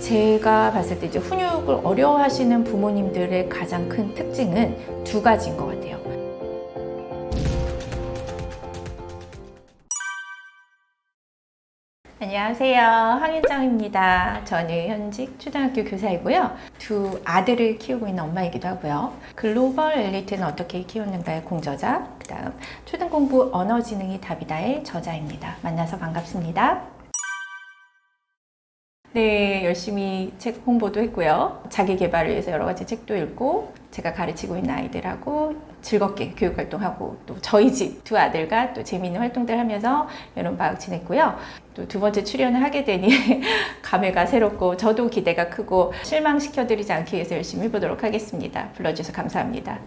제가 봤을 때 이제 훈육을 어려워하시는 부모님들의 가장 큰 특징은 두 가지인 것 같아요. 안녕하세요. 황윤정입니다. 저는 현직 초등학교 교사이고요. 두 아들을 키우고 있는 엄마이기도 하고요. 글로벌 엘리트는 어떻게 키우는가의 공저자, 그 다음 초등공부 언어지능이 답이다의 저자입니다. 만나서 반갑습니다. 네, 열심히 책 홍보도 했고요. 자기 개발을 위해서 여러 가지 책도 읽고 제가 가르치고 있는 아이들하고 즐겁게 교육활동하고 또 저희 집 두 아들과 또 재미있는 활동들 하면서 여름방학 지냈고요. 또 두 번째 출연을 하게 되니 감회가 새롭고 저도 기대가 크고 실망시켜드리지 않기 위해서 열심히 해보도록 하겠습니다. 불러주셔서 감사합니다.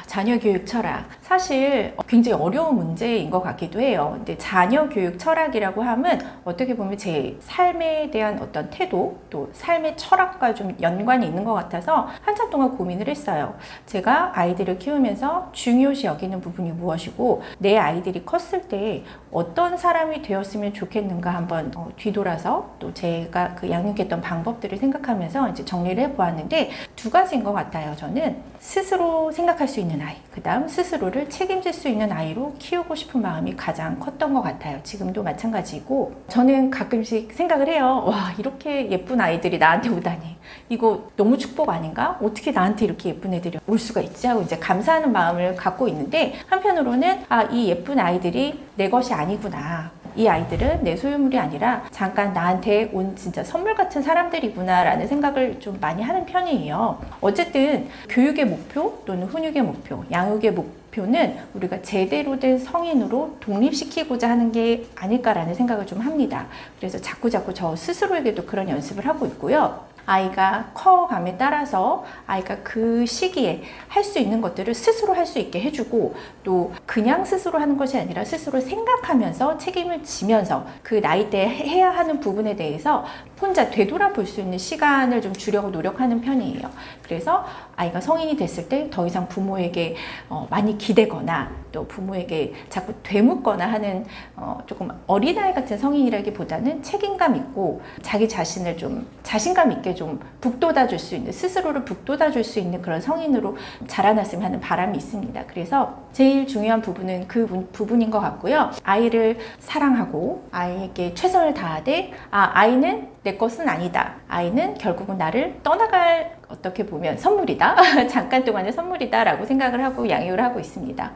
자녀 교육 철학. 사실 굉장히 어려운 문제인 것 같기도 해요. 근데 자녀 교육 철학이라고 하면 어떻게 보면 제 삶에 대한 어떤 태도, 또 삶의 철학과 좀 연관이 있는 것 같아서 한참 동안 고민을 했어요. 제가 아이들을 키우면서 중요시 여기는 부분이 무엇이고 내 아이들이 컸을 때 어떤 사람이 되었으면 좋겠는가 한번 뒤돌아서 또 제가 그 양육했던 방법들을 생각하면서 이제 정리를 해보았는데 두 가지인 것 같아요. 저는 스스로 생각할 수 있는 아이, 그 다음 스스로를 책임질 수 있는 아이로 키우고 싶은 마음이 가장 컸던 것 같아요. 지금도 마찬가지고 저는 가끔씩 생각을 해요. 와, 이렇게 예쁜 아이들이 나한테 오다니 이거 너무 축복 아닌가? 어떻게 나한테 이렇게 예쁜 애들이 올 수가 있지? 하고 이제 감사하는 마음을 갖고 있는데 한편으로는 이 예쁜 아이들이 내 것이 아니구나. 이 아이들은 내 소유물이 아니라 잠깐 나한테 온 진짜 선물 같은 사람들이구나 라는 생각을 좀 많이 하는 편이에요. 어쨌든 교육의 목표 또는 훈육의 목표, 양육의 목표는 우리가 제대로 된 성인으로 독립시키고자 하는 게 아닐까라는 생각을 좀 합니다. 그래서 자꾸 저 스스로에게도 그런 연습을 하고 있고요. 아이가 커감에 따라서 아이가 그 시기에 할 수 있는 것들을 스스로 할 수 있게 해주고 또 그냥 스스로 하는 것이 아니라 스스로 생각하면서 책임을 지면서 그 나이대에 해야 하는 부분에 대해서 혼자 되돌아볼 수 있는 시간을 좀 주려고 노력하는 편이에요. 그래서 아이가 성인이 됐을 때 더 이상 부모에게 많이 기대거나 또 부모에게 자꾸 되묻거나 하는 조금 어린아이 같은 성인이라기보다는 책임감 있고 자기 자신을 좀 자신감 있게 좀 북돋아 줄 수 있는, 스스로를 북돋아 줄 수 있는 그런 성인으로 자라났으면 하는 바람이 있습니다. 그래서 제일 중요한 부분은 그 부분인 것 같고요. 아이를 사랑하고 아이에게 최선을 다하되 아이는 내 것은 아니다. 아이는 결국은 나를 떠나갈 어떻게 보면 선물이다. 잠깐 동안의 선물이다 라고 생각을 하고 양육을 하고 있습니다.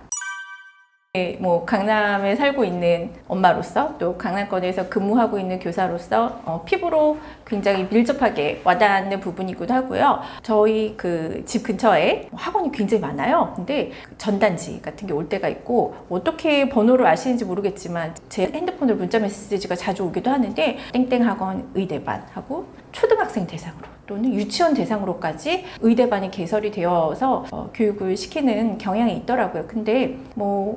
강남에 살고 있는 엄마로서 또 강남권에서 근무하고 있는 교사로서 피부로 굉장히 밀접하게 와닿는 부분이기도 하고요. 저희 그 집 근처에 학원이 굉장히 많아요. 근데 전단지 같은 게 올 때가 있고 어떻게 번호를 아시는지 모르겠지만 제 핸드폰으로 문자 메시지가 자주 오기도 하는데 땡땡 학원 의대반 하고 초등학생 대상으로 또는 유치원 대상으로까지 의대반이 개설이 되어서 교육을 시키는 경향이 있더라고요. 근데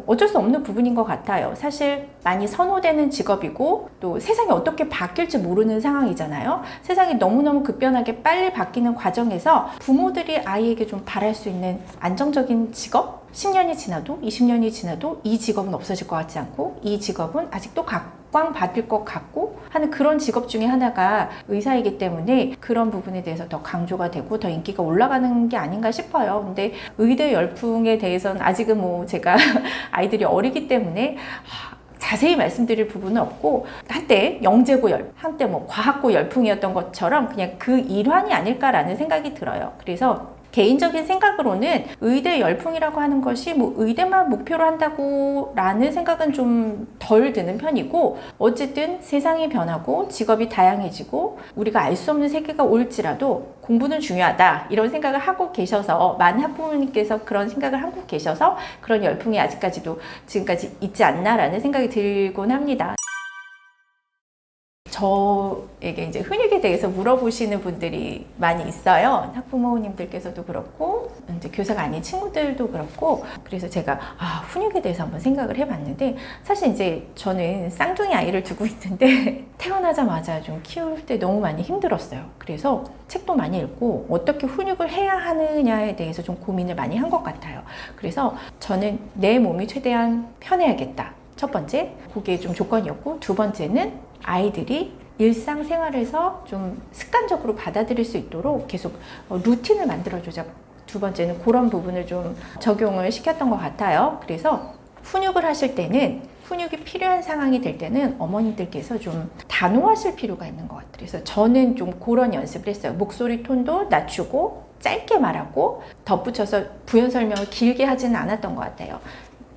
어쩔 수 없는 부분인 것 같아요. 사실 많이 선호되는 직업이고 또 세상이 어떻게 바뀔지 모르는 상황이잖아요. 세상이 너무너무 급변하게 빨리 바뀌는 과정에서 부모들이 아이에게 좀 바랄 수 있는 안정적인 직업? 10년이 지나도 20년이 지나도 이 직업은 없어질 것 같지 않고 이 직업은 아직도 각광받을 것 같고 하는 그런 직업 중에 하나가 의사이기 때문에 그런 부분에 대해서 더 강조가 되고 더 인기가 올라가는 게 아닌가 싶어요. 근데 의대 열풍에 대해서는 아직은 제가 아이들이 어리기 때문에 자세히 말씀드릴 부분은 없고 한때 영재고 한때 과학고 열풍이었던 것처럼 그냥 그 일환이 아닐까라는 생각이 들어요. 그래서 개인적인 생각으로는 의대 열풍이라고 하는 것이 의대만 목표로 한다고 라는 생각은 좀 덜 드는 편이고 어쨌든 세상이 변하고 직업이 다양해지고 우리가 알 수 없는 세계가 올지라도 공부는 중요하다 이런 생각을 하고 계셔서 많은 학부모님께서 그런 생각을 하고 계셔서 그런 열풍이 아직까지도 지금까지 있지 않나라는 생각이 들곤 합니다. 저에게 이제 훈육에 대해서 물어보시는 분들이 많이 있어요. 학부모님들께서도 그렇고 이제 교사가 아닌 친구들도 그렇고 그래서 제가 훈육에 대해서 한번 생각을 해봤는데 사실 이제 저는 쌍둥이 아이를 두고 있는데 태어나자마자 좀 키울 때 너무 많이 힘들었어요. 그래서 책도 많이 읽고 어떻게 훈육을 해야 하느냐에 대해서 좀 고민을 많이 한 것 같아요. 그래서 저는 내 몸이 최대한 편해야겠다. 첫 번째, 그게 좀 조건이었고 두 번째는 아이들이 일상생활에서 좀 습관적으로 받아들일 수 있도록 계속 루틴을 만들어주자. 두 번째는 그런 부분을 좀 적용을 시켰던 것 같아요. 그래서 훈육을 하실 때는 훈육이 필요한 상황이 될 때는 어머님들께서 좀 단호하실 필요가 있는 것 같아요. 그래서 저는 좀 그런 연습을 했어요. 목소리 톤도 낮추고 짧게 말하고 덧붙여서 부연 설명을 길게 하지는 않았던 것 같아요.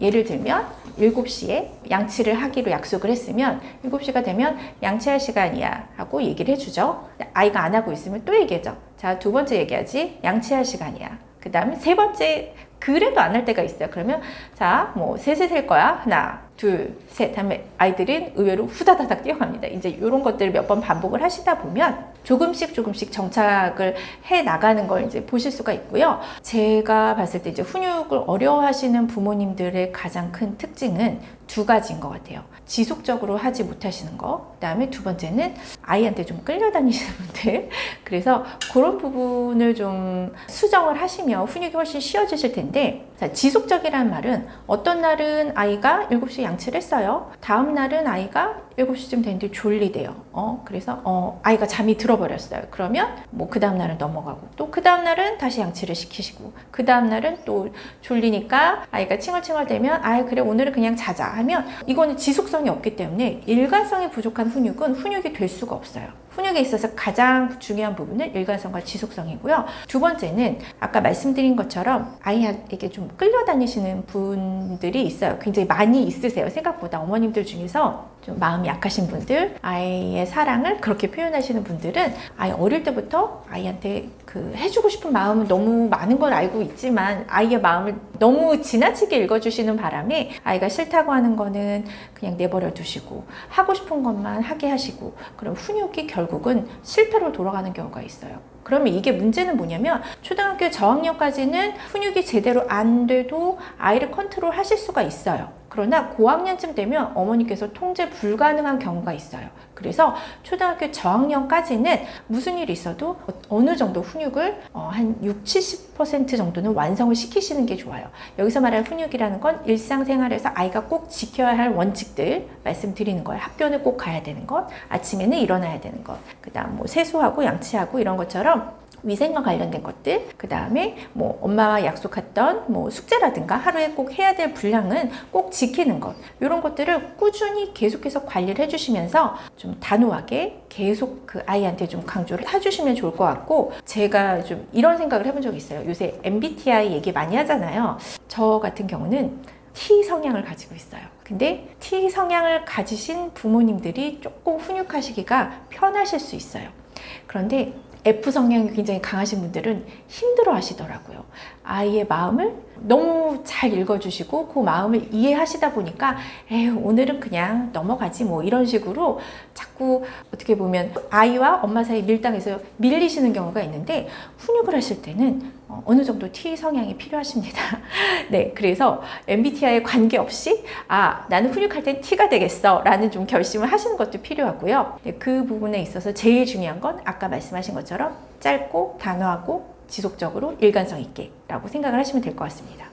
예를 들면 7시에 양치를 하기로 약속을 했으면 7시가 되면 양치할 시간이야 하고 얘기를 해주죠. 아이가 안 하고 있으면 또 얘기하죠. 자, 두 번째 얘기하지. 양치할 시간이야. 그 다음에 세 번째 그래도 안 할 때가 있어요. 그러면 자, 뭐 셋을 셀 거야. 하나, 둘, 셋 하면 아이들은 의외로 후다다닥 뛰어갑니다. 이제 이런 것들을 몇 번 반복을 하시다 보면 조금씩 정착을 해 나가는 걸 이제 보실 수가 있고요. 제가 봤을 때 이제 훈육을 어려워하시는 부모님들의 가장 큰 특징은 두 가지인 것 같아요. 지속적으로 하지 못하시는 거. 그다음에 두 번째는 아이한테 좀 끌려다니시는 분들. 그래서 그런 부분을 좀 수정을 하시면 훈육이 훨씬 쉬워지실 텐데, 자, 지속적이라는 말은 어떤 날은 아이가 7시에 양치를 했어요. 다음 날은 아이가 7시쯤 됐는데 졸리대요. 그래서 아이가 잠이 들어버렸어요. 그러면 뭐 그 다음 날은 넘어가고 또 그 다음 날은 다시 양치를 시키시고 그 다음 날은 또 졸리니까 아이가 칭얼칭얼대면 그래 오늘은 그냥 자자 하면 이거는 지속성이 없기 때문에 일관성이 부족한 훈육은 훈육이 될 수가 없어요. 훈육에 있어서 가장 중요한 부분은 일관성과 지속성이고요. 두 번째는 아까 말씀드린 것처럼 아이에게 좀 끌려다니시는 분들이 있어요. 굉장히 많이 있으세요. 생각보다 어머님들 중에서 좀 마음이 약하신 분들, 아이의 사랑을 그렇게 표현하시는 분들은 아이 어릴 때부터 아이한테 해주고 싶은 마음은 너무 많은 걸 알고 있지만 아이의 마음을 너무 지나치게 읽어주시는 바람에 아이가 싫다고 하는 거는 그냥 내버려 두시고 하고 싶은 것만 하게 하시고, 그럼 훈육이 결국은 실패로 돌아가는 경우가 있어요. 그러면 이게 문제는 뭐냐면 초등학교 저학년까지는 훈육이 제대로 안 돼도 아이를 컨트롤 하실 수가 있어요. 그러나 고학년쯤 되면 어머니께서 통제 불가능한 경우가 있어요. 그래서 초등학교 저학년까지는 무슨 일이 있어도 어느 정도 훈육을 한 60-70% 정도는 완성을 시키시는 게 좋아요. 여기서 말하는 훈육이라는 건 일상생활에서 아이가 꼭 지켜야 할 원칙들 말씀드리는 거예요. 학교는 꼭 가야 되는 것, 아침에는 일어나야 되는 것, 그 다음 뭐 세수하고 양치하고 이런 것처럼 위생과 관련된 것들, 그 다음에 뭐 엄마와 약속했던 뭐 숙제라든가 하루에 꼭 해야 될 분량은 꼭 지키는 것, 이런 것들을 꾸준히 계속해서 관리를 해주시면서 좀 단호하게 계속 그 아이한테 좀 강조를 해주시면 좋을 것 같고, 제가 좀 이런 생각을 해본 적이 있어요. 요새 MBTI 얘기 많이 하잖아요. 저 같은 경우는 T 성향을 가지고 있어요. 근데 T 성향을 가지신 부모님들이 조금 훈육하시기가 편하실 수 있어요. 그런데 F 성향이 굉장히 강하신 분들은 힘들어 하시더라고요. 아이의 마음을 너무 잘 읽어주시고 그 마음을 이해하시다 보니까 오늘은 그냥 넘어가지 뭐 이런 식으로 자꾸 어떻게 보면 아이와 엄마 사이 밀당해서 밀리시는 경우가 있는데, 훈육을 하실 때는 어느 정도 T 성향이 필요하십니다. 네, 그래서 MBTI에 관계없이 나는 훈육할 땐 T가 되겠어 라는 좀 결심을 하시는 것도 필요하고요. 네, 그 부분에 있어서 제일 중요한 건 아까 말씀하신 것처럼 짧고 단호하고 지속적으로 일관성 있게 라고 생각을 하시면 될 것 같습니다.